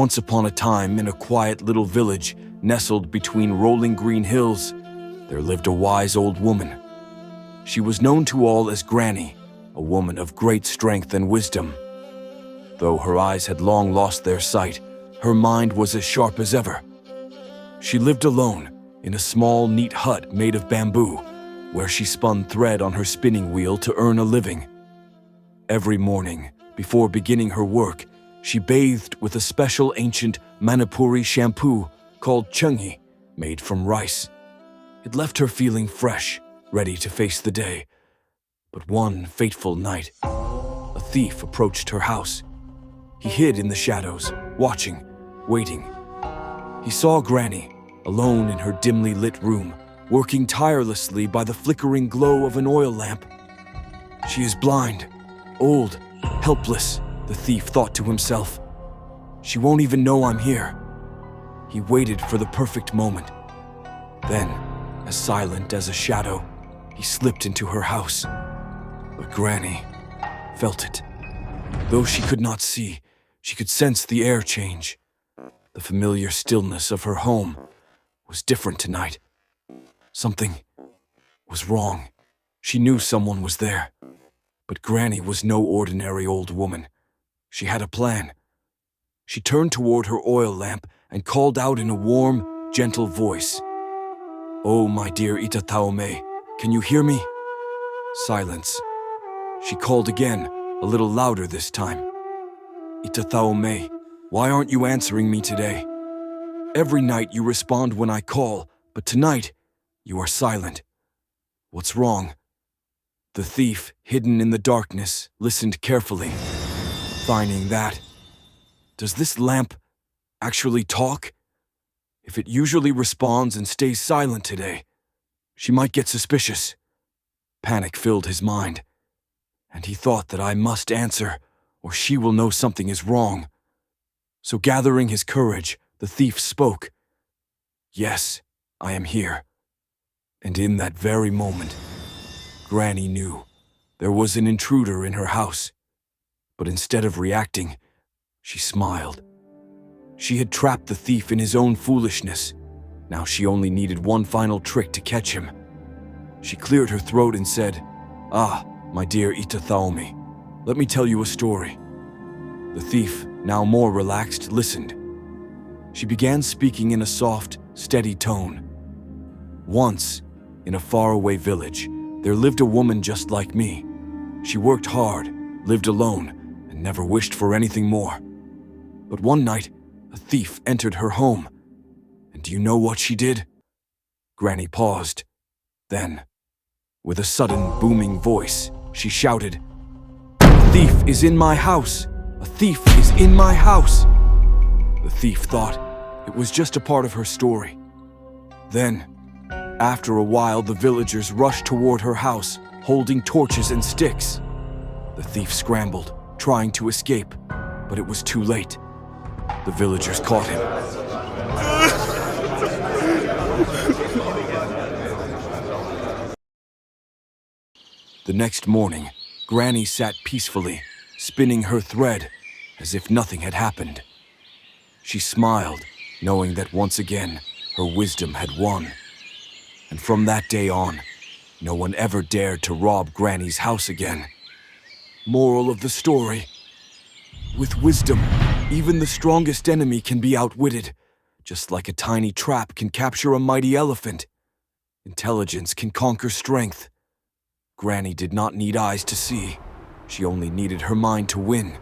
Once upon a time, in a quiet little village nestled between rolling green hills, there lived a wise old woman. She was known to all as Granny, a woman of great strength and wisdom. Though her eyes had long lost their sight, her mind was as sharp as ever. She lived alone in a small, neat hut made of bamboo, where she spun thread on her spinning wheel to earn a living. Every morning, before beginning her work, she bathed with a special ancient Manipuri shampoo called chungi, made from rice. It left her feeling fresh, ready to face the day. But one fateful night, a thief approached her house. He hid in the shadows, watching, waiting. He saw Granny, alone in her dimly lit room, working tirelessly by the flickering glow of an oil lamp. She is blind, old, helpless, the thief thought to himself. She won't even know I'm here. He waited for the perfect moment. Then, as silent as a shadow, he slipped into her house. But Granny felt it. Though she could not see, she could sense the air change. The familiar stillness of her home was different tonight. Something was wrong. She knew someone was there. But Granny was no ordinary old woman. She had a plan. She turned toward her oil lamp and called out in a warm, gentle voice. "Oh, my dear Itataume, can you hear me?" Silence. She called again, a little louder this time. "Itataume, why aren't you answering me today? Every night you respond when I call, but tonight you are silent. What's wrong?" The thief, hidden in the darkness, listened carefully, finding that, does this lamp actually talk? If it usually responds and stays silent today, she might get suspicious. Panic filled his mind, and he thought that I must answer, or she will know something is wrong. So gathering his courage, the thief spoke. "Yes, I am here." And in that very moment, Granny knew there was an intruder in her house. But instead of reacting, she smiled. She had trapped the thief in his own foolishness. Now she only needed one final trick to catch him. She cleared her throat and said, "Ah, my dear Itathaomi, let me tell you a story." The thief, now more relaxed, listened. She began speaking in a soft, steady tone. "Once, in a faraway village, there lived a woman just like me. She worked hard, lived alone, and never wished for anything more. But one night, a thief entered her home. And do you know what she did?" Granny paused. Then, with a sudden booming voice, she shouted, "A thief is in my house! A thief is in my house!" The thief thought it was just a part of her story. Then, after a while, the villagers rushed toward her house, holding torches and sticks. The thief scrambled, trying to escape, but it was too late. The villagers caught him. The next morning, Granny sat peacefully, spinning her thread as if nothing had happened. She smiled, knowing that once again, her wisdom had won. And from that day on, no one ever dared to rob Granny's house again. Moral of the story: with wisdom, even the strongest enemy can be outwitted, just like a tiny trap can capture a mighty elephant. Intelligence can conquer strength. Granny did not need eyes to see. She only needed her mind to win.